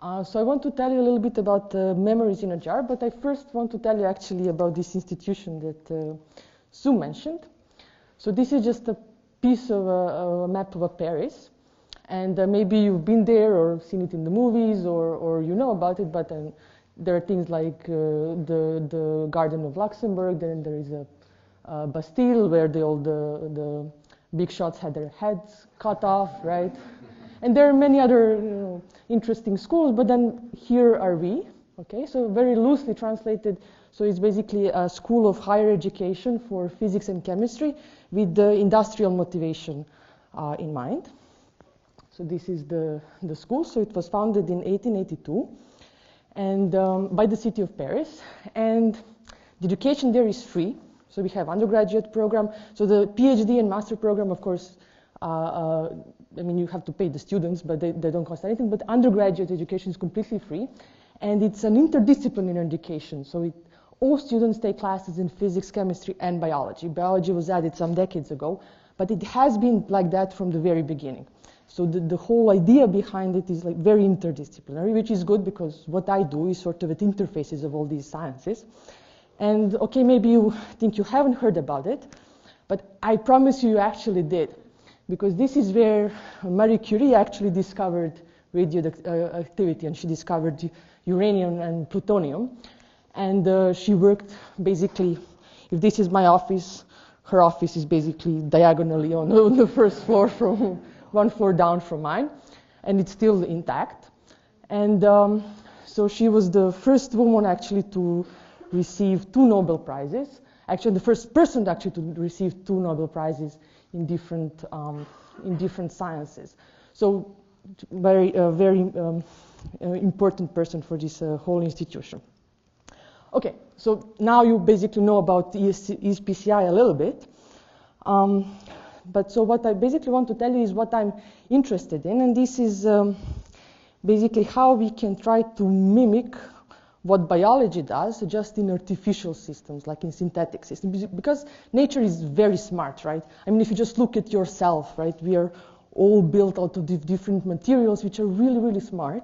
So I want to tell you a little bit about memories in a jar, but I first want to tell you actually about this institution that Sue mentioned. So this is just a piece of a map of Paris, and maybe you've been there or seen it in the movies, or you know about it, but there are things like the Garden of Luxembourg, then there is a Bastille where all the big shots had their heads cut off, right? And there are many other interesting schools, but then here are we, okay? So very loosely translated, so it's basically a school of higher education for physics and chemistry with the industrial motivation in mind. So this is the school. So it was founded in 1882 and by the city of Paris. And the education there is free. So we have undergraduate program. So the PhD and master program, of course, I mean, you have to pay the students, but they don't cost anything. But undergraduate education is completely free. And it's an interdisciplinary education. So all students take classes in physics, chemistry, and biology. Biology was added some decades ago, but it has been like that from the very beginning. So the whole idea behind it is like very interdisciplinary, which is good because what I do is sort of at interfaces of all these sciences. And okay, maybe you think you haven't heard about it, but I promise you actually did. Because this is where Marie Curie actually discovered radioactivity, and she discovered uranium and plutonium. And she worked basically, if this is my office, her office is basically diagonally on the first floor from one floor down from mine, and it's still intact. And so she was the first woman actually to receive 2 Nobel Prizes. Actually, the first person actually to receive 2 Nobel Prizes in different sciences. So very important person for this whole institution. Okay, so now you basically know about ESPCI a little bit. But so what I basically want to tell you is what I'm interested in, and this is basically how we can try to mimic what biology does, just in artificial systems, like in synthetic systems, because nature is very smart, right? I mean, if you just look at yourself, right, we are all built out of different materials, which are really, really smart.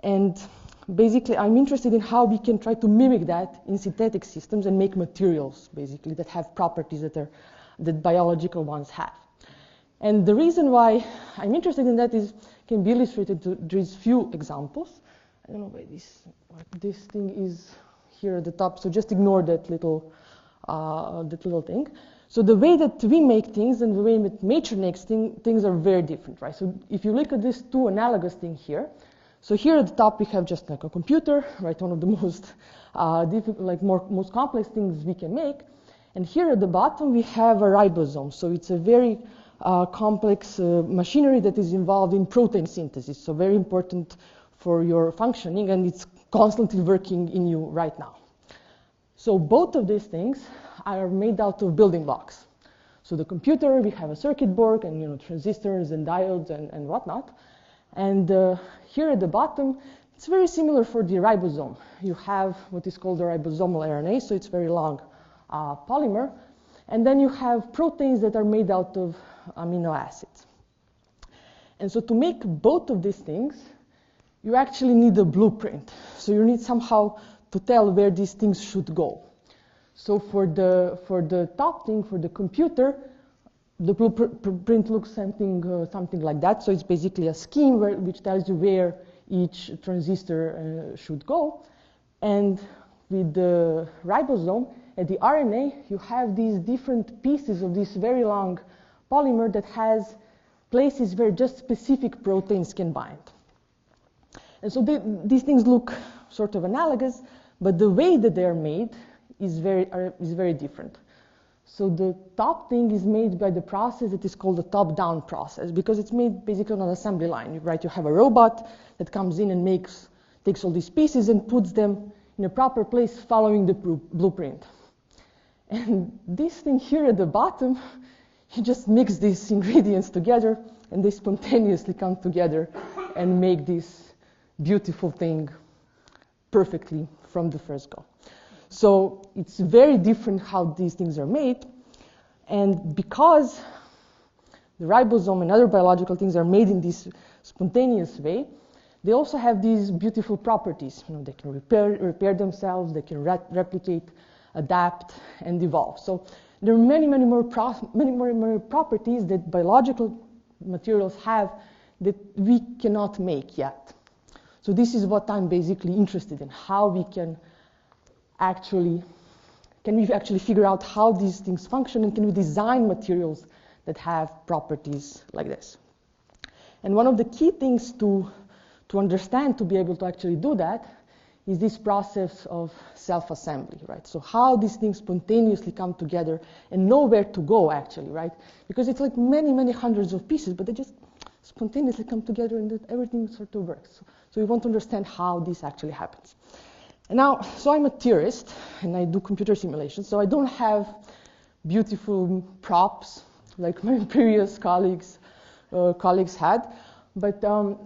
And basically, I'm interested in how we can try to mimic that in synthetic systems and make materials, basically, that have properties that biological ones have. And the reason why I'm interested in that can be illustrated to these few examples. I don't know why this thing is here at the top, so just ignore that little thing. So the way that we make things and the way that nature makes things are very different, right? So if you look at these 2 analogous things here, so here at the top we have just like a computer, right? One of the most most complex things we can make. And here at the bottom we have a ribosome. So it's a very complex machinery that is involved in protein synthesis. So very important for your functioning, and it's constantly working in you right now. So both of these things are made out of building blocks. So the computer, we have a circuit board and transistors and diodes and whatnot. And here at the bottom, it's very similar for the ribosome. You have what is called the ribosomal RNA, so it's very long polymer. And then you have proteins that are made out of amino acids. And so to make both of these things, you actually need a blueprint. So you need somehow to tell where these things should go. So for the top thing, for the computer, the blueprint looks something like that. So it's basically a scheme which tells you where each transistor should go. And with the ribosome, at the RNA, you have these different pieces of this very long polymer that has places where just specific proteins can bind. And so these things look sort of analogous, but the way that they are made is very different. So the top thing is made by the process that is called the top-down process, because it's made basically on an assembly line, right? You have a robot that comes in and takes all these pieces and puts them in a proper place following the blueprint. And this thing here at the bottom, you just mix these ingredients together and they spontaneously come together and make this beautiful thing perfectly from the first go. So it's very different how these things are made. And because the ribosome and other biological things are made in this spontaneous way, they also have these beautiful properties. They can repair themselves, they can replicate, adapt, and evolve. So there are many more properties that biological materials have that we cannot make yet. So this is what I'm basically interested in, how we can we actually figure out how these things function, and can we design materials that have properties like this. And one of the key things to understand, to be able to actually do that, is this process of self-assembly, right? So how these things spontaneously come together and know where to go, actually, right? Because it's like many hundreds of pieces, but they just spontaneously come together and everything sort of works. So we want to understand how this actually happens. And now, so I'm a theorist, and I do computer simulations, so I don't have beautiful props like my previous colleagues had, but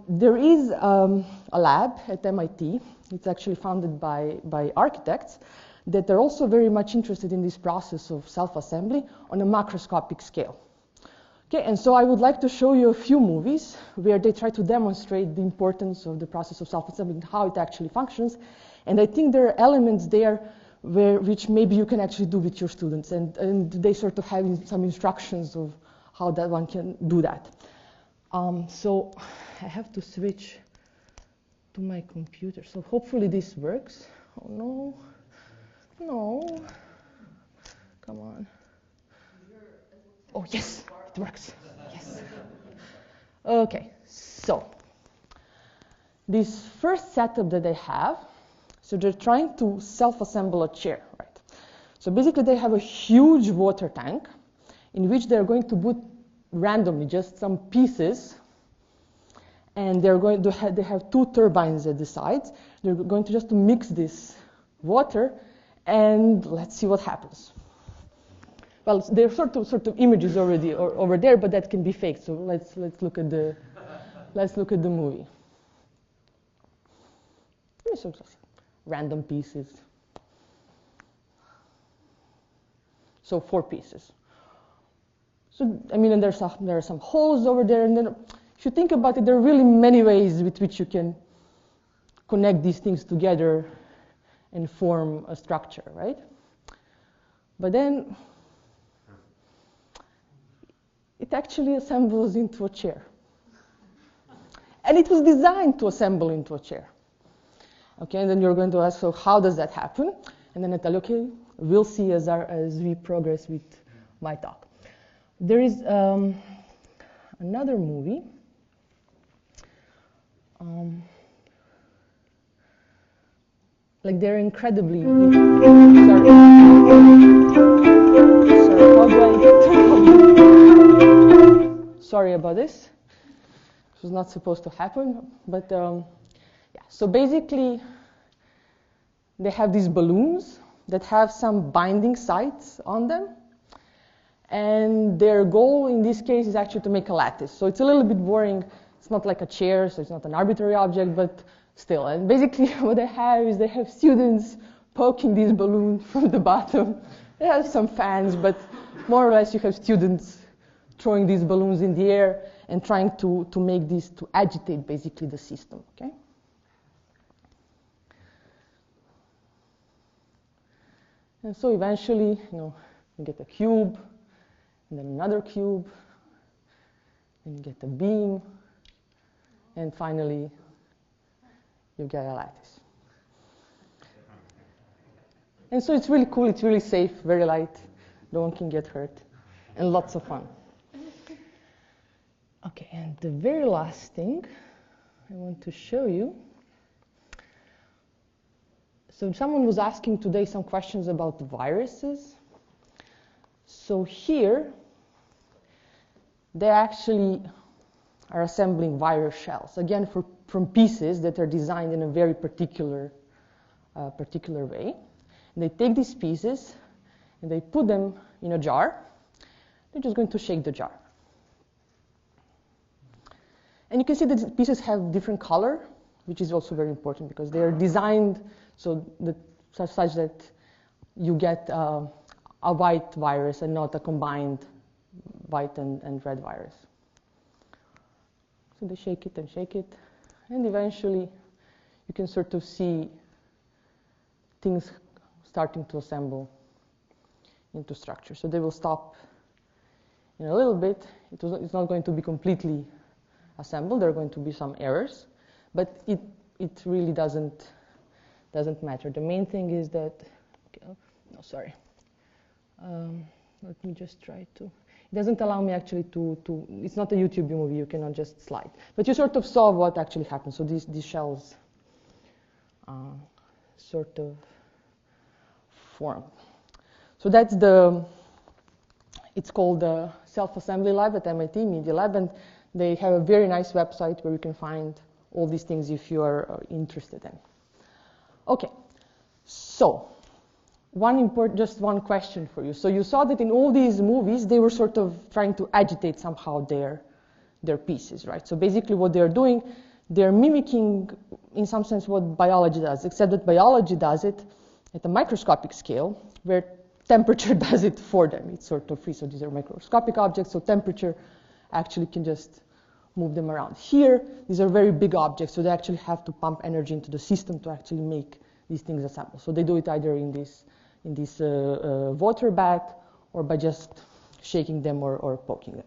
there is a lab at MIT. It's actually founded by architects that are also very much interested in this process of self-assembly on a macroscopic scale. Okay, and so I would like to show you a few movies where they try to demonstrate the importance of the process of self-assembly and how it actually functions. And I think there are elements there which maybe you can actually do with your students, and they sort of have some instructions of how that one can do that. So I have to switch to my computer. So hopefully this works. Oh no, come on. Oh yes, it works. Yes. Okay, so this first setup that they have, so they're trying to self-assemble a chair, right? So basically they have a huge water tank in which they're going to put randomly just some pieces, and they're going to they have two turbines at the sides. They're going to just mix this water, and let's see what happens. Well, there are sort of images already over there, but that can be faked. So let's look at the movie. So random pieces. So 4 pieces. So I mean, and there are some holes over there, and then if you think about it, there are really many ways with which you can connect these things together and form a structure, right? But then it actually assembles into a chair. And it was designed to assemble into a chair. Okay, and then you're going to ask, so how does that happen? And then I tell you, okay, we'll see as we progress with my talk. There is another movie. Like they're incredibly. Sorry about this. This was not supposed to happen, but yeah. So basically, they have these balloons that have some binding sites on them, and their goal in this case is actually to make a lattice. So it's a little bit boring. It's not like a chair, so it's not an arbitrary object, but still. And basically, what they have is they have students poking these balloons from the bottom. They have some fans, but more or less you have students throwing these balloons in the air and trying to make these, to agitate basically the system, okay? And so eventually, you get a cube, and then another cube, and you get a beam, and finally, you get a lattice. And so it's really cool, it's really safe, very light, no one can get hurt, and lots of fun. Okay, and the very last thing I want to show you. So someone was asking today some questions about viruses. So here, they actually are assembling virus shells, again from pieces that are designed in a very particular way. And they take these pieces and they put them in a jar. They're just going to shake the jar. And you can see that the pieces have different color, which is also very important because they are designed such that you get a white virus and not a combined white and red virus. So they shake it, and eventually you can sort of see things starting to assemble into structure. So they will stop in a little bit. It's not going to be completely assembled. There are going to be some errors, but it really doesn't matter. The main thing is that, okay, no, sorry. Let me just try to. It doesn't allow me actually to. It's not a YouTube movie. You cannot just slide. But you sort of saw what actually happened. So these shells sort of form. So that's it's called the Self-Assembly Lab at MIT, Media Lab, and they have a very nice website where you can find all these things if you are interested in. Okay, so just one question for you. So you saw that in all these movies, they were sort of trying to agitate somehow their pieces, right? So basically what they're doing, they're mimicking, in some sense, what biology does, except that biology does it at a microscopic scale, where temperature does it for them. It's sort of free, so these are microscopic objects, so temperature actually can just move them around. Here, these are very big objects, so they actually have to pump energy into the system to actually make these things assemble. So they do it either in this water bath or by just shaking them or poking them.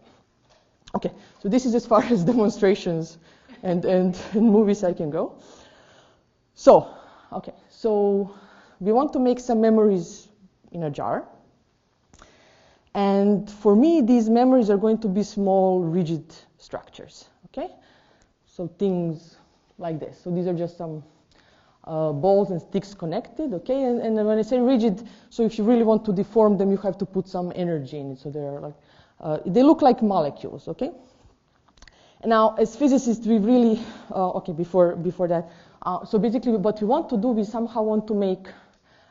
Okay, so this is as far as demonstrations and movies I can go. So, okay, so we want to make some memories in a jar. And for me, these memories are going to be small, rigid structures, okay? So things like this. So these are just some balls and sticks connected, okay? And when I say rigid, so if you really want to deform them, you have to put some energy in it. So they're like, they look like molecules, okay? And now, as physicists, we really, okay, before that, so basically what we want to do, we somehow want to make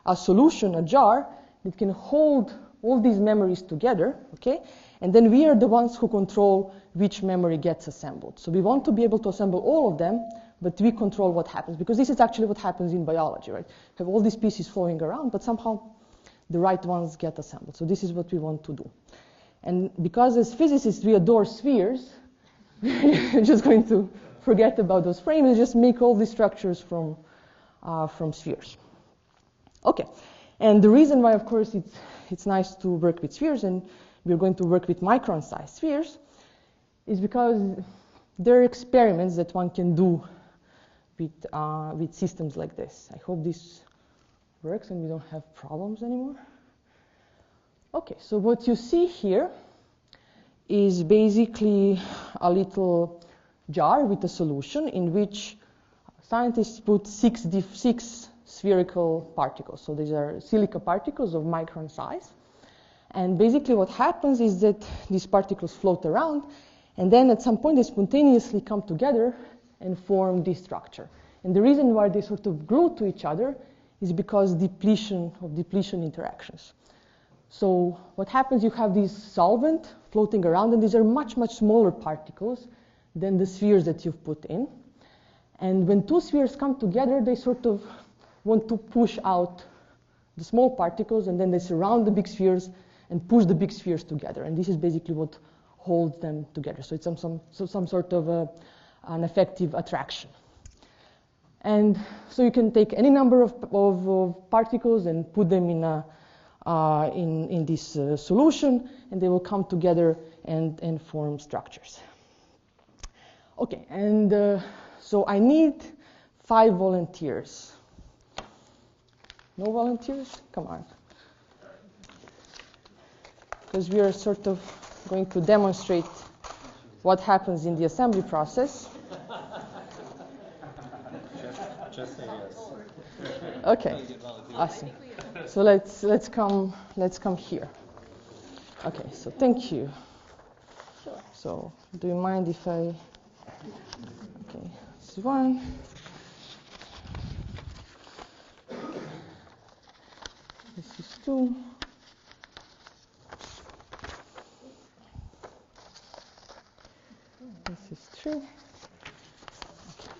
a solution, a jar, that can hold all these memories together, okay? And then we are the ones who control which memory gets assembled. So we want to be able to assemble all of them, but we control what happens, because this is actually what happens in biology, right? You have all these pieces flowing around, but somehow the right ones get assembled. So this is what we want to do. And because as physicists we adore spheres, we're just going to forget about those frames and just make all these structures from spheres. Okay, and the reason why, of course, it's nice to work with spheres, and we're going to work with micron-sized spheres, is because there are experiments that one can do with systems like this. I hope this works and we don't have problems anymore. Okay, so what you see here is basically a little jar with a solution in which scientists put six spherical particles. So these are silica particles of micron size. And basically what happens is that these particles float around, and then at some point they spontaneously come together and form this structure. And the reason why they sort of glue to each other is because depletion interactions. So what happens, you have this solvent floating around, and these are much, much smaller particles than the spheres that you've put in. And when two spheres come together, they sort of want to push out the small particles, and then they surround the big spheres and push the big spheres together. And this is basically what holds them together. So it's some sort of an effective attraction. And so you can take any number of particles and put them in this solution, and they will come together and form structures. Okay, and so I need 5 volunteers. No volunteers? Come on. Because we are sort of going to demonstrate what happens in the assembly process. Just say yes. Okay, awesome. So let's come here. Okay, so thank you. Sure. So do you mind if I? Okay, this is 1. This is 2. This is 3. Okay,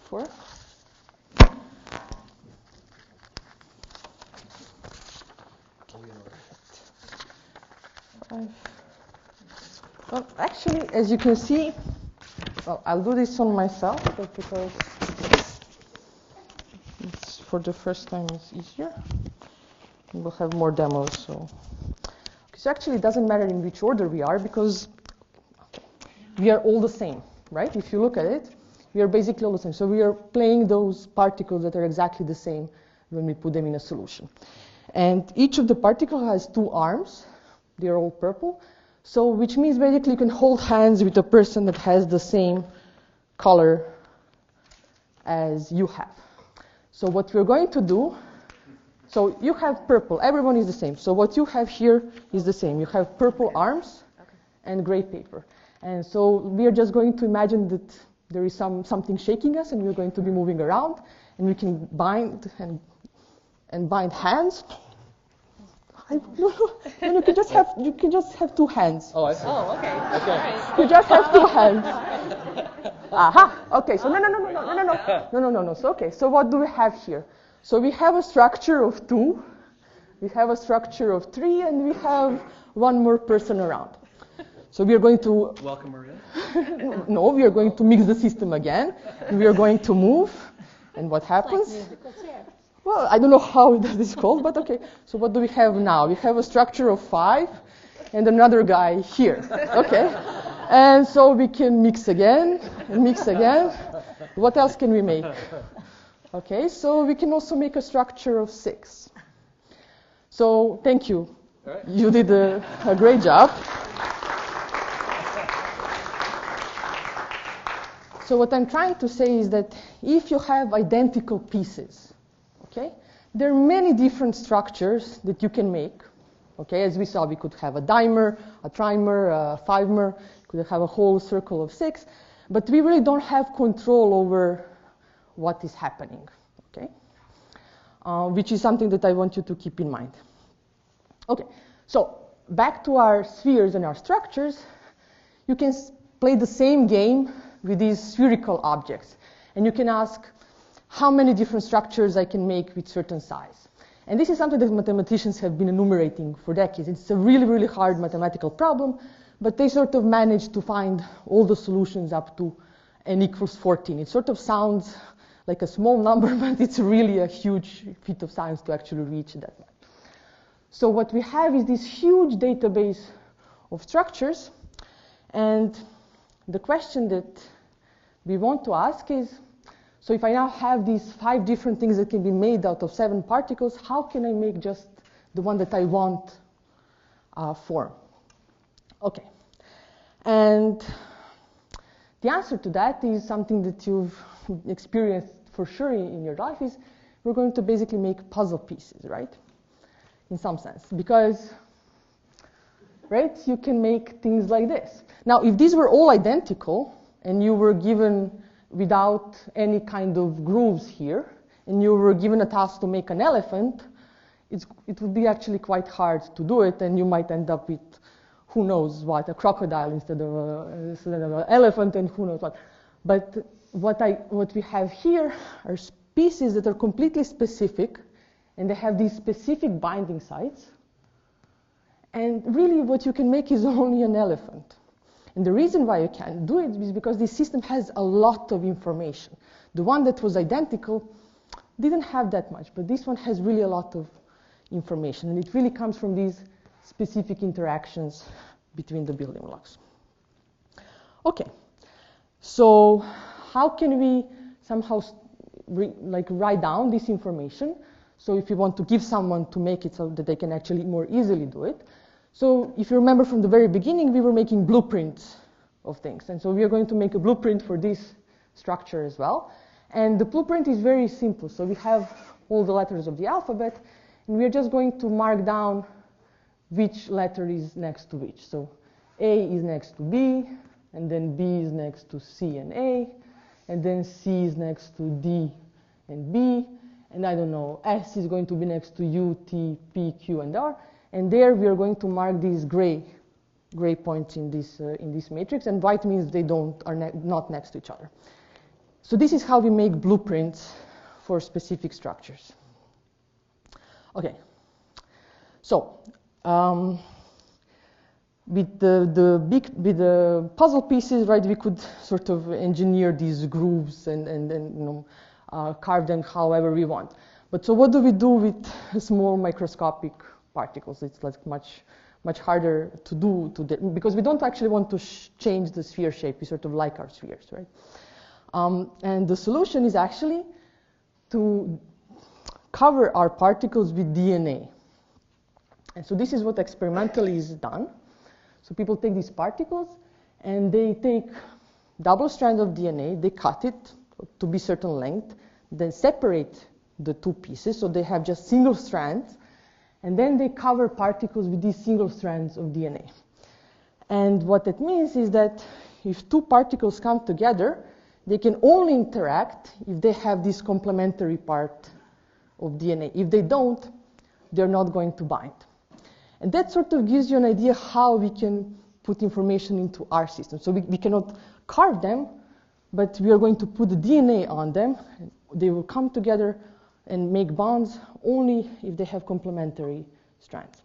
4. 5. Well, actually, as you can see, well, I'll do this on myself, but because for the first time is easier. We'll have more demos. So actually, it doesn't matter in which order we are because we are all the same, right? If you look at it, we are basically all the same. So we are playing those particles that are exactly the same when we put them in a solution. And each of the particles has two arms. They are all purple. So which means basically you can hold hands with a person that has the same color as you have. So what we're going to do, so you have purple. Everyone is the same. So what you have here is the same. You have purple arms and gray paper. And so we are just going to imagine that there is something shaking us, and we're going to be moving around, and we can bind and bind hands. You can just have two hands. Oh, I see. Oh, okay. Okay. You just have two hands. Aha. Okay. So no. So okay. So what do we have here? So we have a structure of 2, we have a structure of 3, and we have one more person around. So we are going to... Welcome, Maria. No, we are going to mix the system again. And we are going to move. And what happens? Like musical chair. Well, I don't know how that is called, but okay. So what do we have now? We have a structure of 5 and another guy here. Okay. And so we can mix again and mix again. What else can we make? Okay, so we can also make a structure of 6. So thank you. All right. You did a great job. So what I'm trying to say is that if you have identical pieces, okay, there are many different structures that you can make. Okay, as we saw, we could have a dimer, a trimer, a fivemer, could have a whole circle of 6, but we really don't have control over what is happening, okay? Which is something that I want you to keep in mind. Okay, so back to our spheres and our structures, you can play the same game with these spherical objects. And you can ask how many different structures I can make with certain size. And this is something that mathematicians have been enumerating for decades. It's a really, really hard mathematical problem, but they sort of managed to find all the solutions up to n equals 14. It sort of sounds like a small number, but it's really a huge feat of science to actually reach that one. So what we have is this huge database of structures, and the question that we want to ask is, so if I now have these 5 different things that can be made out of 7 particles, how can I make just the one that I want form? Okay, and the answer to that is something that you've experienced for sure in your life, is we're going to basically make puzzle pieces, right? In some sense, because, right, you can make things like this. Now, if these were all identical and you were given without any kind of grooves here, and you were given a task to make an elephant, it would be actually quite hard to do it, and you might end up with who knows what, a crocodile instead of an elephant, and who knows what. But what we have here are pieces that are completely specific, and they have these specific binding sites. And really what you can make is only an elephant. And the reason why you can't do it is because this system has a lot of information. The one that was identical didn't have that much, but this one has really a lot of information, and it really comes from these specific interactions between the building blocks. Okay, so how can we somehow write down this information? So if you want to give someone to make it so that they can actually more easily do it. So if you remember from the very beginning, we were making blueprints of things. And so we are going to make a blueprint for this structure as well. And the blueprint is very simple. So we have all the letters of the alphabet, and we are just going to mark down which letter is next to which. So A is next to B, and then B is next to C and A, and then C is next to D and B, and I don't know, S is going to be next to U, T, P, Q, and R. And there we are going to mark these gray points in this matrix, and white means they are not next to each other. So this is how we make blueprints for specific structures. Okay, so with the puzzle pieces, right, we could sort of engineer these grooves and carve them however we want. But so what do we do with small microscopic particles? It's like much harder to do because we don't actually want to change the sphere shape. We sort of like our spheres, right? And the solution is actually to cover our particles with DNA. And so this is what experimentally is done. So people take these particles and they take double strand of DNA, they cut it to be certain length, then separate the two pieces so they have just single strands, and then they cover particles with these single strands of DNA. And what it means is that if two particles come together, they can only interact if they have this complementary part of DNA. If they don't, they're not going to bind. And that sort of gives you an idea how we can put information into our system. So we cannot carve them, but we are going to put the DNA on them. They will come together and make bonds only if they have complementary strands.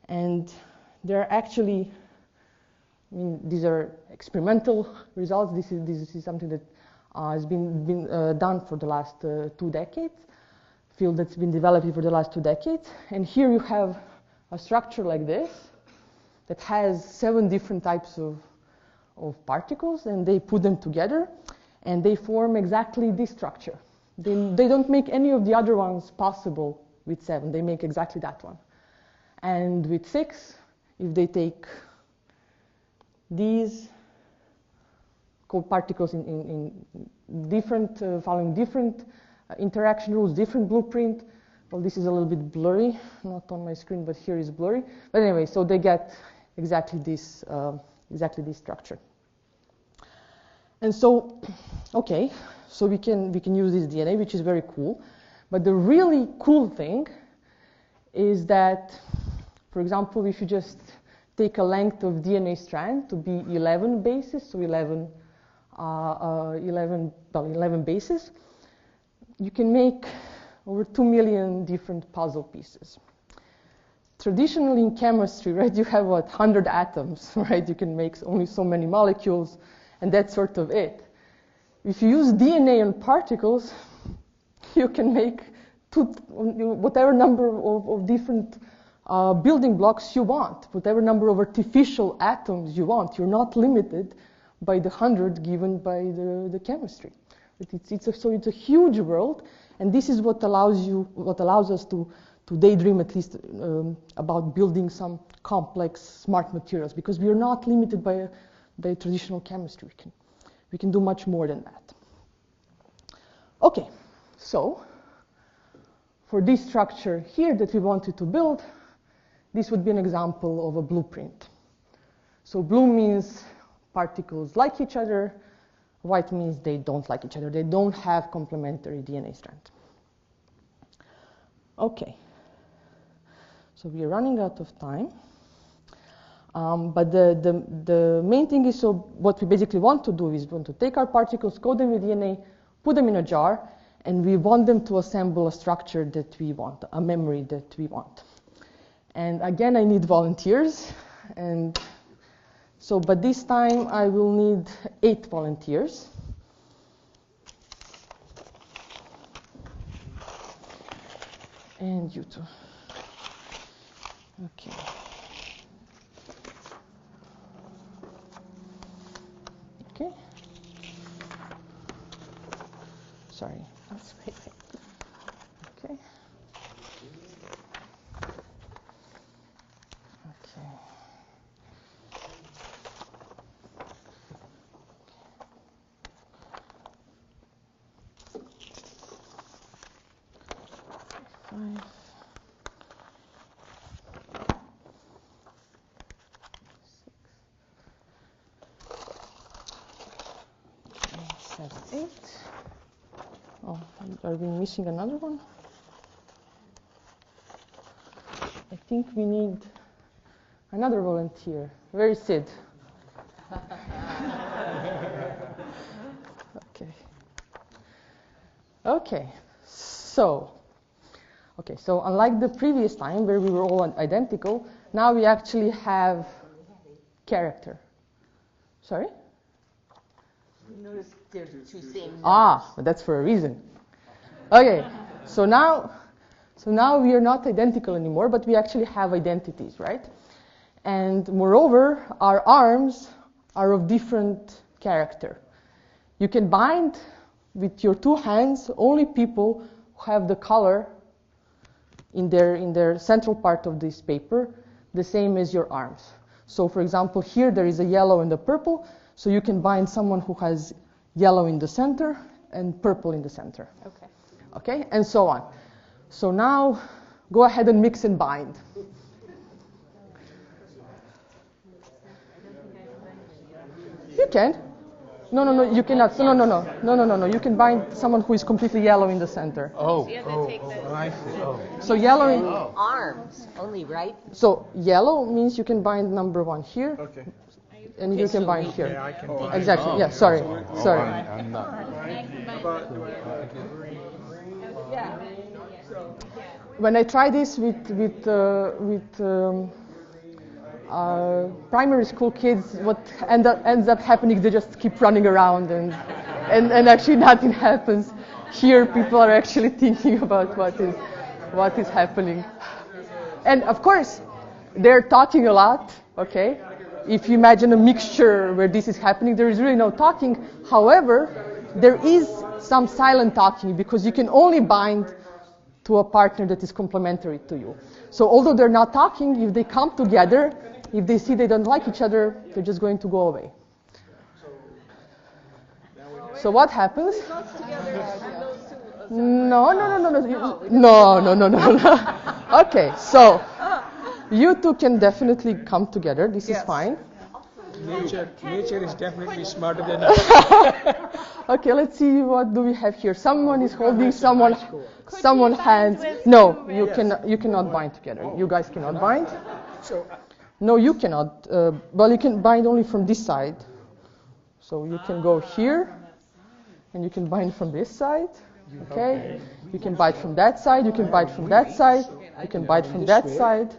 And they're actually, I mean, these are experimental results. This is something that has been done for the last 2 decades, field that's been developing for the last 2 decades. And here you have a structure like this that has 7 different types of particles, and they put them together, and they form exactly this structure. They don't make any of the other ones possible with 7. They make exactly that one. And with 6, if they take these particles in different, following different interaction rules, different blueprint. Well, this is a little bit blurry, not on my screen, but here is blurry. But anyway, so they get exactly this structure. And so, okay, so we can use this DNA, which is very cool. But the really cool thing is that, for example, if you just take a length of DNA strand to be 11 bases, so 11 bases, you can make over 2 million different puzzle pieces. Traditionally in chemistry, right, you have 100 atoms, right? You can make only so many molecules, and that's sort of it. If you use DNA on particles, you can make whatever number of different building blocks you want, whatever number of artificial atoms you want. You're not limited by the 100 given by the chemistry. So it's a huge world, and this is what allows us to daydream at least about building some complex, smart materials, because we are not limited by traditional chemistry. We can do much more than that. Okay, so for this structure here that we wanted to build, this would be an example of a blueprint. So blue means particles like each other, white means they don't like each other. They don't have complementary DNA strand. Okay, so we are running out of time. But the main thing is, so what we basically want to do is we want to take our particles, code them with DNA, put them in a jar, and we want them to assemble a structure that we want, a memory that we want. And again, I need volunteers. And so, but this time I will need 8 volunteers. And you too. Okay. Okay. Sorry. That's right. Okay. Okay. Five. 6. 7, 8. Oh, are we missing another one? I think we need another volunteer. Where is Sid? Okay. Okay. So unlike the previous time where we were all identical, now we actually have character. Sorry? You notice there's 2 same numbers. But that's for a reason. Okay. So now we are not identical anymore, but we actually have identities, right? And moreover, our arms are of different character. You can bind with your two hands only people who have the color in their central part of this paper, the same as your arms. So for example, here there is a yellow and a purple, so you can bind someone who has yellow in the center and purple in the center. Okay. Okay, and so on. So now go ahead and mix and bind. You can. No, you cannot. No. You can bind someone who is completely yellow in the center. I see. So yellow in Arms only, right? So yellow means you can bind number 1 here, Okay. and you can bind here. Yeah, I can bind. Exactly. Yeah. Sorry. I'm not. When I try this with primary school kids, what ends up happening, they just keep running around and actually nothing happens. Here people are actually thinking about what is happening. And of course, they're talking a lot, okay? If you imagine a mixture where this is happening, there is really no talking. However, there is some silent talking because you can only bind to a partner that is complementary to you. So although they're not talking, if they come together, if they see they don't like each other, they're just going to go away. So what happens? No. Okay, so you two can definitely come together. This is fine. Nature is definitely smarter than us. Okay, let's see, what do we have here? Someone is holding someone hands. No, you cannot bind together. You guys cannot bind. No, you cannot. Well, you can bind only from this side. So you can go here, and you can bind from this side. Okay? You can bind from that side. You can bind from that side. You can bind from that side.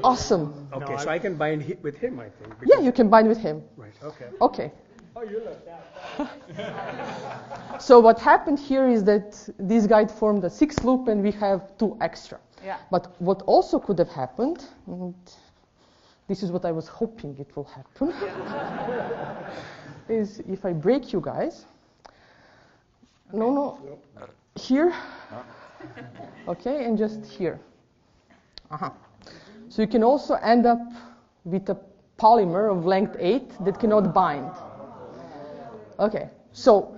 Awesome. Okay, so I can bind with him, I think. Yeah, you can bind with him. Right, okay. Okay. So what happened here is that this guy formed a 6 loop and we have 2 extra. Yeah. But what also could have happened, and this is what I was hoping it will happen, is if I break you guys. No. Here. Okay, and just here. So you can also end up with a polymer of length 8 that cannot bind. Okay, so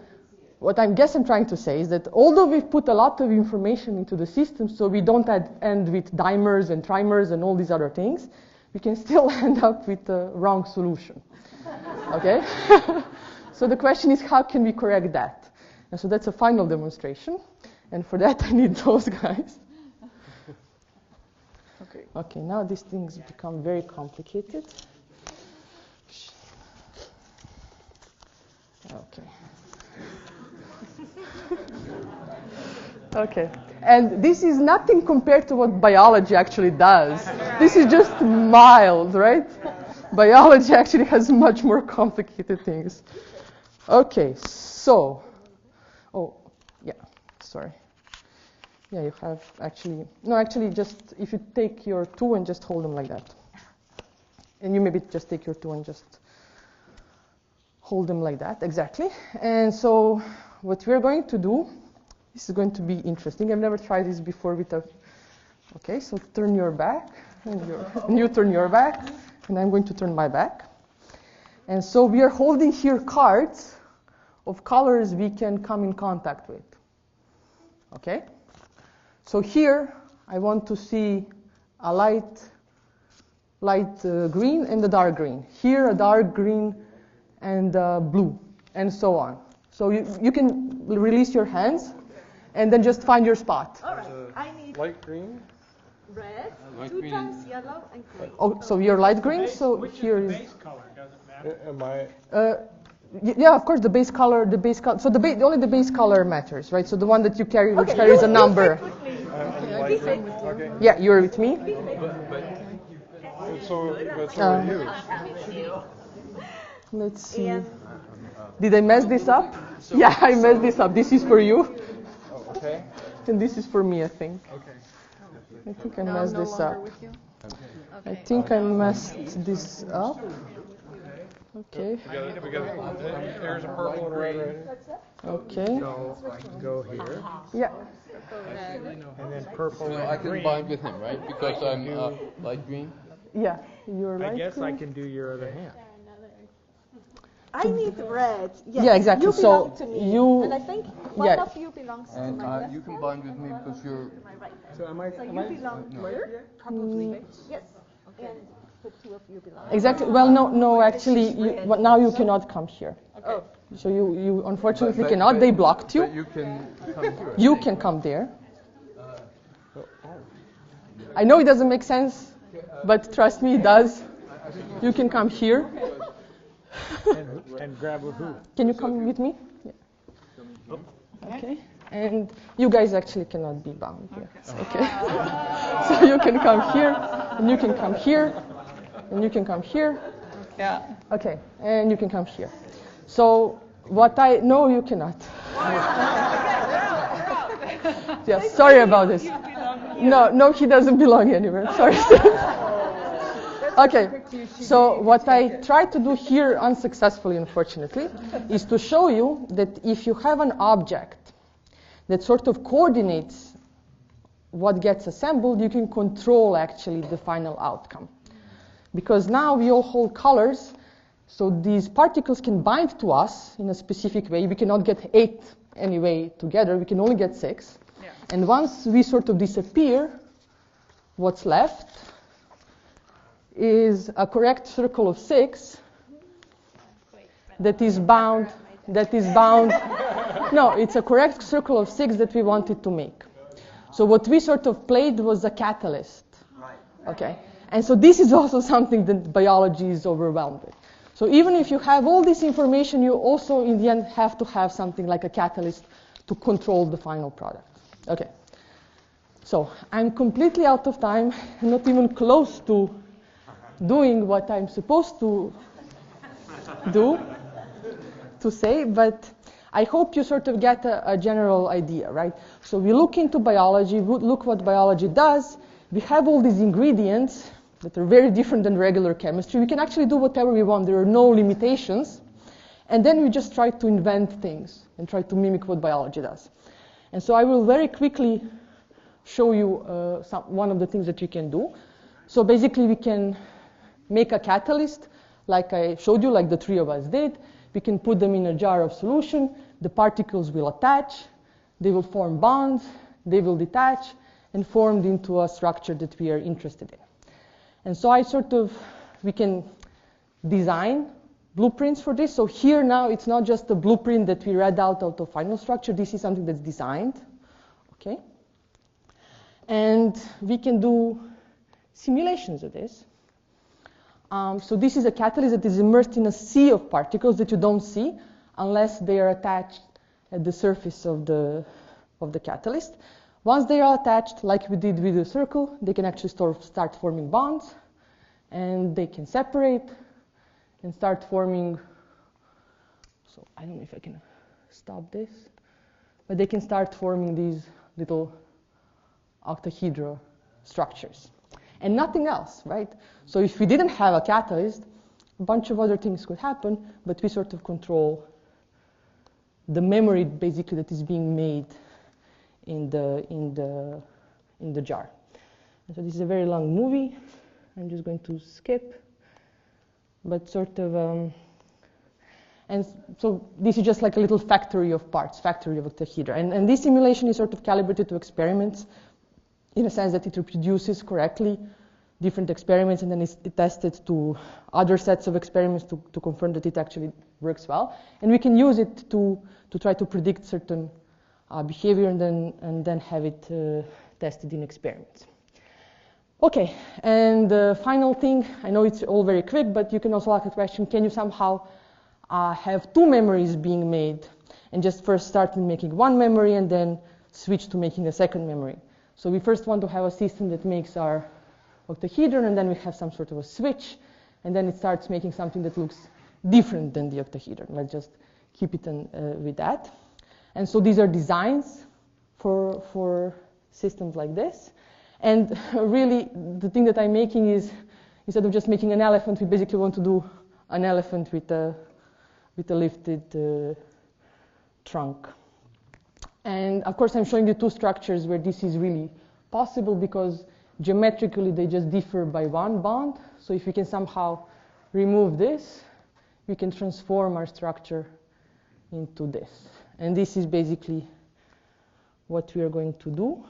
what I'm trying to say is that although we've put a lot of information into the system, so we don't end with dimers and trimers and all these other things, we can still end up with the wrong solution. Okay? So the question is, how can we correct that? And so that's a final demonstration. And for that, I need those guys. Okay, now these things become very complicated. Okay. Okay. And this is nothing compared to what biology actually does. This is just mild, right? Biology actually has much more complicated things. Okay, so, sorry. Yeah, you have actually just, if you take your 2 and just hold them like that. And you maybe just take your 2 and just hold them like that, exactly. And so what we're going to do, this is going to be interesting. I've never tried this before with a, okay, so turn your back, and you turn your back, and I'm going to turn my back. And so we are holding here cards of colors we can come in contact with, okay? So here, I want to see a light green and a dark green. Here, a dark green and blue, and so on. So you can release your hands, and then just find your spot. All right, I need Light green? red, Light 2 green. times yellow, and green. Oh, so you're light green, so here is... Base color, does it matter? Am I? Yeah, of course, the base color, so only the base color matters, right? So the one that you carry, which carries a number. Light green? Okay. Yeah, you're with me? So are you? Let's see. Did I mess this up? Yeah, I messed this up. This is for you. Oh, okay. And this is for me, I think. Okay. I think I messed this up. I think I messed this up. Okay. There's a purple and red right here. Okay. So I can go here, Yeah. and then purple So I and can green. bind with him, right? Because I'm light green. Yeah. You're I light guess I green. can do your other hand. I need red. Yes. Yeah, exactly. You So belong to me. you- And I think one yeah. of you belongs to And my left you can hand. bind with me because you're. My right hand. So am I? So Am you I? belong here? Probably. Yes. And the two of you belong. Exactly. Well, no. Actually, but now you cannot come here. Oh. So you unfortunately But- cannot. but- They blocked you. But you can come here. You can come there. I know it doesn't make sense, but trust me, it does. You can come here. And grab a hoop. Can you come with me? Yeah. Okay. And you guys actually cannot be bound here. Okay. So you can come here, and you can come here, and you can come here. Yeah. Okay. And you can come here. So no, you cannot. Yes. Sorry about this. No, he doesn't belong anywhere. Sorry. Okay, so what I try to do here unsuccessfully, unfortunately, is to show you that if you have an object that sort of coordinates what gets assembled, you can control actually the final outcome. Because now we all hold colors, so these particles can bind to us in a specific way. We cannot get 8 anyway together, we can only get 6. Yeah. And once we sort of disappear, what's left is a correct circle of 6 that is bound. No, it's a correct circle of 6 that we wanted to make. So what we sort of played was a catalyst. Okay, and so this is also something that biology is overwhelmed with. So even if you have all this information, you also in the end have to have something like a catalyst to control the final product. Okay, so I'm completely out of time. I'm not even close to doing what I'm supposed to do, to say, but I hope you sort of get a general idea, right? So we look into biology, we look what biology does, we have all these ingredients that are very different than regular chemistry. We can actually do whatever we want, there are no limitations, and then we just try to invent things and try to mimic what biology does. And so I will very quickly show you one of the things that you can do. So basically we can make a catalyst, like I showed you, like the 3 of us did. We can put them in a jar of solution. The particles will attach. They will form bonds. They will detach and form into a structure that we are interested in. And so we can design blueprints for this. So here now it's not just a blueprint that we read out of final structure. This is something that's designed. Okay. And we can do simulations of this. So this is a catalyst that is immersed in a sea of particles that you don't see unless they are attached at the surface of the catalyst. Once they are attached, like we did with the circle, they can actually start forming bonds, and they can separate and start forming. So I don't know if I can stop this, but they can start forming these little octahedral structures. And nothing else, right? So if we didn't have a catalyst, a bunch of other things could happen, but we sort of control the memory basically that is being made in the jar. And so this is a very long movie. I'm just going to skip, but sort of, and so this is just like a little factory of parts, factory of octahedra. And this simulation is sort of calibrated to experiments, in a sense that it reproduces correctly different experiments and then it's tested to other sets of experiments to confirm that it actually works well. And we can use it to try to predict certain behavior and then have it tested in experiments. Okay, and the final thing, I know it's all very quick, but you can also ask a question, can you somehow have 2 memories being made and just first start making one memory and then switch to making a second memory? So we first want to have a system that makes our octahedron, and then we have some sort of a switch, and then it starts making something that looks different than the octahedron. Let's just keep it with that. And so these are designs for systems like this. And really, the thing that I'm making is, instead of just making an elephant, we basically want to do an elephant with a lifted trunk. And of course, I'm showing you two structures where this is really possible, because geometrically they just differ by one bond. So if we can somehow remove this, we can transform our structure into this. And this is basically what we are going to do.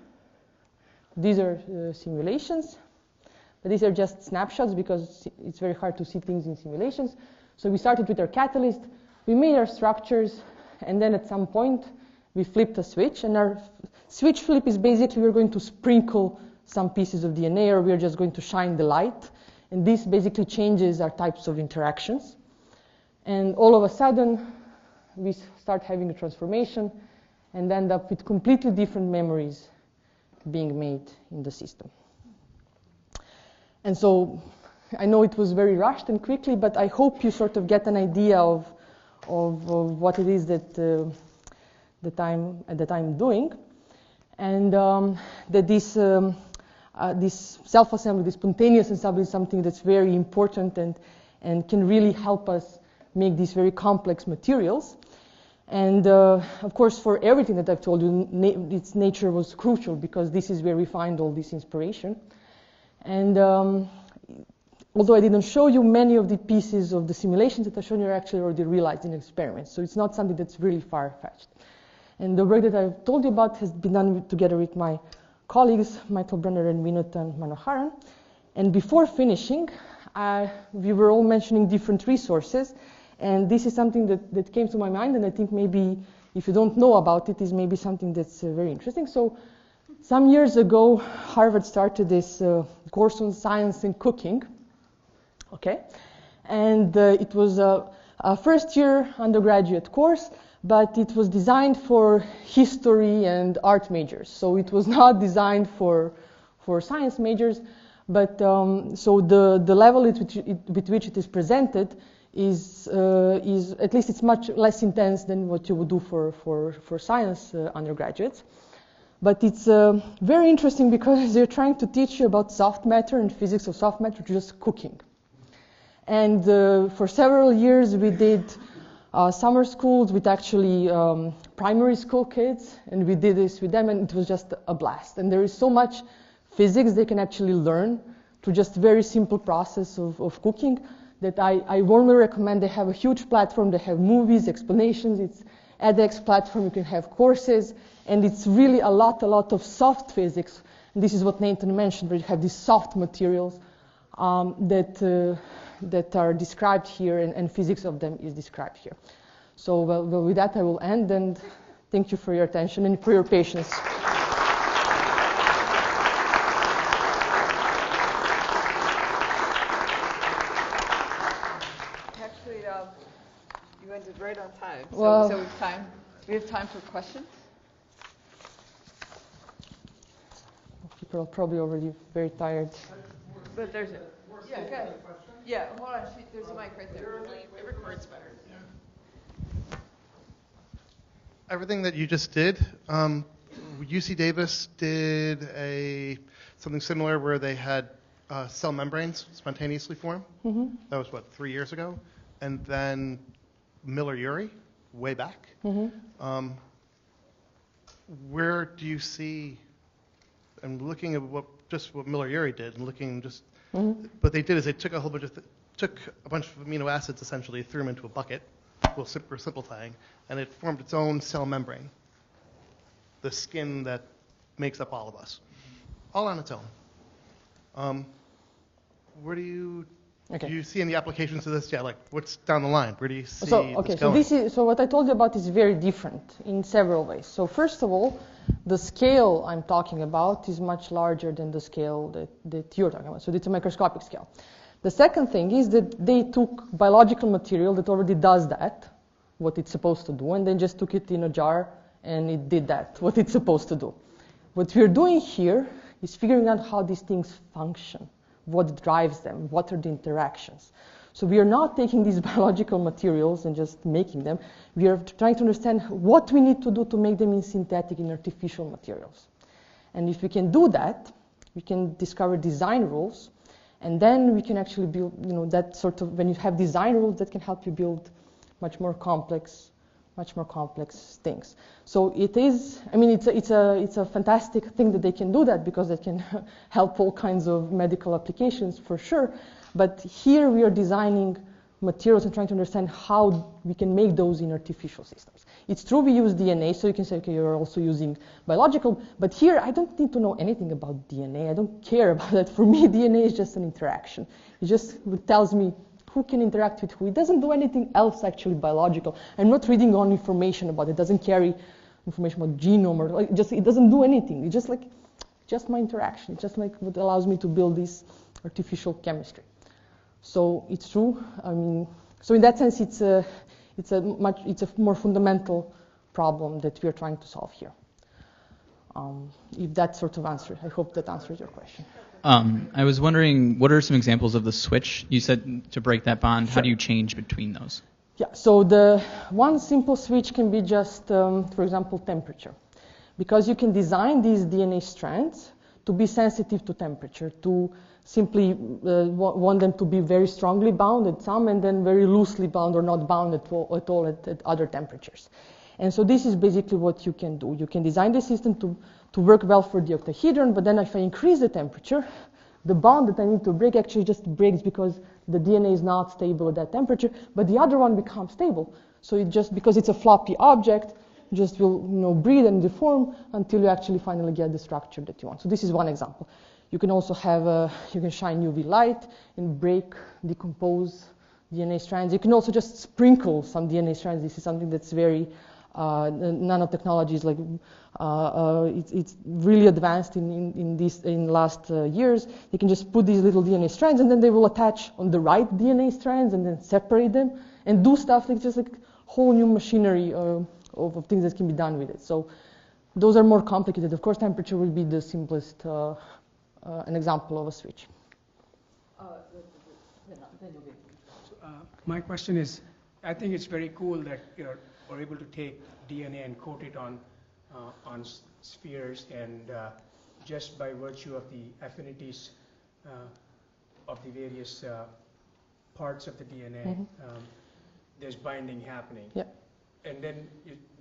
These are simulations, but these are just snapshots because it's very hard to see things in simulations. So we started with our catalyst, we made our structures, and then at some point we flipped a switch, and our switch flip is basically we're going to sprinkle some pieces of DNA, or we're just going to shine the light, and this basically changes our types of interactions. And all of a sudden we start having a transformation and end up with completely different memories being made in the system. And so I know it was very rushed and quickly, but I hope you sort of get an idea of what it is that I'm doing, and that this self-assembly, this spontaneous assembly, is something that's very important and can really help us make these very complex materials. And of course, for everything that I've told you, its nature was crucial, because this is where we find all this inspiration. And although I didn't show you, many of the pieces of the simulations that I've shown you are actually already realized in experiments. So it's not something that's really far-fetched. And the work that I've told you about has been done together with my colleagues, Michael Brenner and Vinutan Manoharan. And before finishing, we were all mentioning different resources. And this is something that came to my mind, and I think maybe if you don't know about it, is maybe something that's very interesting. So some years ago, Harvard started this course on science and cooking, okay? And it was a first-year undergraduate course, but it was designed for history and art majors. So it was not designed for science majors, but so the level with which it is presented is at least it's much less intense than what you would do for science undergraduates. But it's very interesting because they're trying to teach you about soft matter and physics of soft matter, just cooking. And for several years we did summer schools with actually primary school kids, and we did this with them, and it was just a blast. And there is so much physics they can actually learn through just very simple process of cooking, that I warmly recommend. They have a huge platform, they have movies, explanations, it's edX platform, you can have courses, and it's really a lot of soft physics. And this is what Nathan mentioned, where you have these soft materials that are described here, and physics of them is described here. So well, with that I will end, and thank you for your attention and for your patience. You ended right on time. Well, so we have time for questions. People are probably already very tired. But there's a good. Yeah, hold on. There's a mic right there. It records better. Everything that you just did, UC Davis did something similar where they had cell membranes spontaneously form. Mm-hmm. That was, 3 years ago? And then Miller-Urey, way back. Mm-hmm. Where do you see, I'm looking at what Miller-Urey did, and looking just, what they did is they took a bunch of amino acids, essentially, threw them into a bucket, we're simplifying, and it formed its own cell membrane, the skin that makes up all of us, all on its own. Where do you see any applications of this? Yeah, like what's down the line? Where do you see this going? So what I told you about is very different in several ways. So first of all, the scale I'm talking about is much larger than the scale that you're talking about. So it's a microscopic scale. The second thing is that they took biological material that already does that, what it's supposed to do, and then just took it in a jar and it did that, what it's supposed to do. What we're doing here is figuring out how these things function, what drives them, what are the interactions. So we are not taking these biological materials and just making them. We are trying to understand what we need to do to make them in synthetic, in artificial materials. And if we can do that, we can discover design rules, and then we can actually build, that sort of, when you have design rules, that can help you build much more complex things. So it is, it's a fantastic thing that they can do that, because they can help all kinds of medical applications for sure. But here we are designing materials and trying to understand how we can make those in artificial systems. It's true we use DNA, so you can say, okay, you're also using biological, but here I don't need to know anything about DNA. I don't care about that. For me, DNA is just an interaction. It just tells me who can interact with who. It doesn't do anything else actually biological. I'm not reading on information about it. It doesn't carry information about genome, or it doesn't do anything. It's just my interaction. It's just like what allows me to build this artificial chemistry. So it's true. So in that sense, it's a more fundamental problem that we are trying to solve here. If that sort of answers, I hope that answers your question. I was wondering, what are some examples of the switch? You said to break that bond. Sure. How do you change between those? Yeah, so the one simple switch can be just, for example, temperature. Because you can design these DNA strands to be sensitive to temperature, to simply want them to be very strongly bound at some, and then very loosely bound or not bound at all at other temperatures. And so this is basically what you can do. You can design the system to work well for the octahedron, but then if I increase the temperature, the bond that I need to break actually just breaks because the DNA is not stable at that temperature, but the other one becomes stable. So it just, because it's a floppy object, just will breathe and deform until you actually finally get the structure that you want. So this is one example. You can also have, you can shine UV light and decompose DNA strands. You can also just sprinkle some DNA strands. This is something that's very, nanotechnology is like, it's really advanced in last years. You can just put these little DNA strands, and then they will attach on the right DNA strands and then separate them and do stuff like just like whole new machinery of things that can be done with it. So those are more complicated. Of course, temperature will be the simplest an example of a switch. My question is, I think it's very cool that you're able to take DNA and coat it on spheres, and just by virtue of the affinities of the various parts of the DNA, there's binding happening. Yeah. And then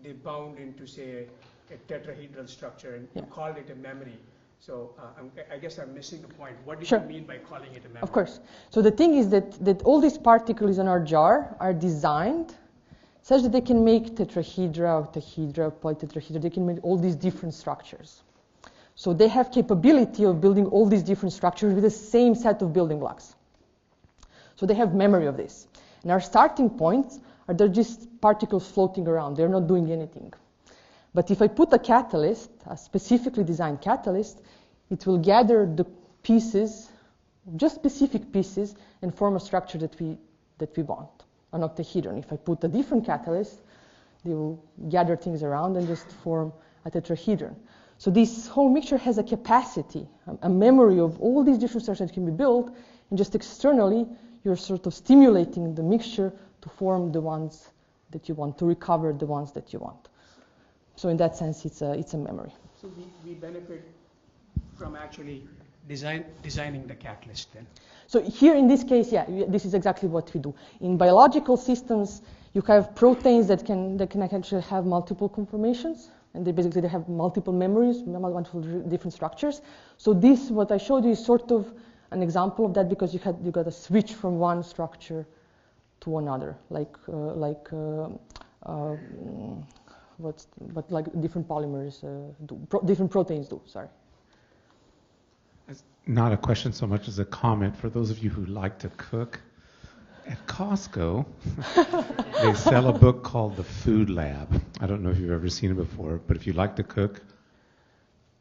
they bound into, say, a tetrahedral structure, and you called it a memory. So I guess I'm missing the point. What do you mean by calling it a memory? Of course. So the thing is that all these particles in our jar are designed such that they can make tetrahedra, octahedra, polytetrahedra. They can make all these different structures. So they have capability of building all these different structures with the same set of building blocks. So they have memory of this. And our starting points are they're just particles floating around. They're not doing anything. But if I put a catalyst, a specifically designed catalyst, it will gather the pieces, just specific pieces, and form a structure that we want, an octahedron. If I put a different catalyst, they will gather things around and just form a tetrahedron. So this whole mixture has a capacity, a memory of all these different structures that can be built, and just externally, you're sort of stimulating the mixture to form the ones that you want, to recover the ones that you want. So in that sense, it's a memory. So we benefit from actually designing the catalyst then? So here in this case, this is exactly what we do. In biological systems, you have proteins that can actually have multiple conformations, and they have multiple memories, multiple different structures. So this, what I showed you, is sort of an example of that, because you got a switch from one structure to another, like different polymers do, different proteins do. Sorry. It's not a question so much as a comment for those of you who like to cook. At Costco, they sell a book called The Food Lab. I don't know if you've ever seen it before, but if you like to cook,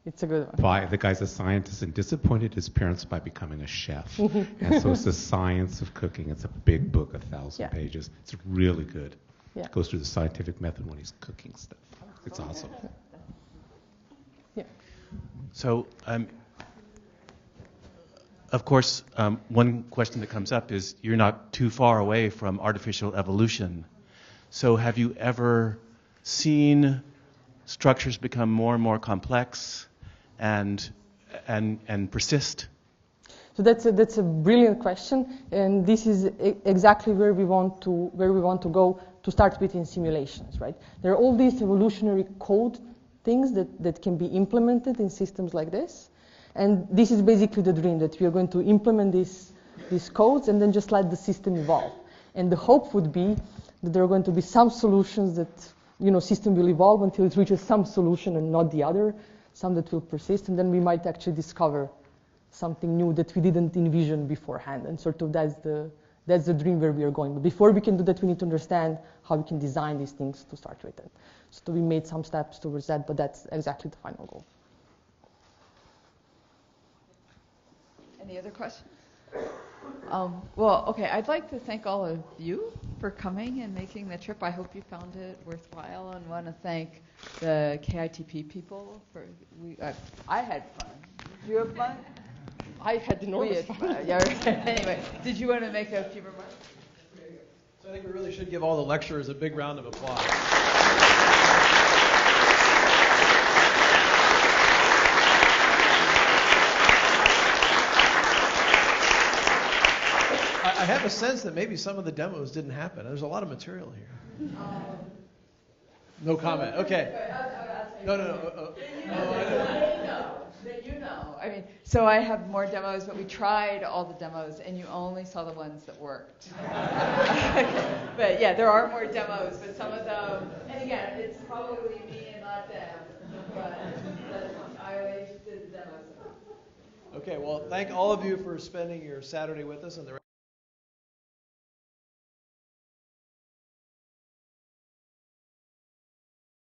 it's a good one. The guy's a scientist and disappointed his parents by becoming a chef. And so it's the science of cooking. It's a big book, 1,000 pages. It's really good. It goes through the scientific method when he's cooking stuff. It's awesome. Yeah. So of course, one question that comes up is you're not too far away from artificial evolution. So have you ever seen structures become more and more complex and persist? So that's a brilliant question, and this is exactly where we want to go to start with in simulations, right? There are all these evolutionary code things that can be implemented in systems like this, and this is basically the dream, that we are going to implement these codes and then just let the system evolve. And the hope would be that there are going to be some solutions that, system will evolve until it reaches some solution and not the other, some that will persist, and then we might actually discover something new that we didn't envision beforehand. And sort of that's the dream where we are going. But before we can do that, we need to understand how we can design these things to start with it. So we made some steps towards that, but that's exactly the final goal. Any other questions? Well, okay, I'd like to thank all of you for coming and making the trip. I hope you found it worthwhile, and want to thank the KITP people for. I had fun. Did you have fun? I had enormous fun. Yeah, anyway, did you want to make a few remarks? So I think we really should give all the lecturers a big round of applause. I have a sense that maybe some of the demos didn't happen. There's a lot of material here. No comment. Okay. No. I mean, so I have more demos, but we tried all the demos, and you only saw the ones that worked. But yeah, there are more demos, but some of them, and again, it's probably me and not them, but I always did the demos. Okay, well, thank all of you for spending your Saturday with us. And the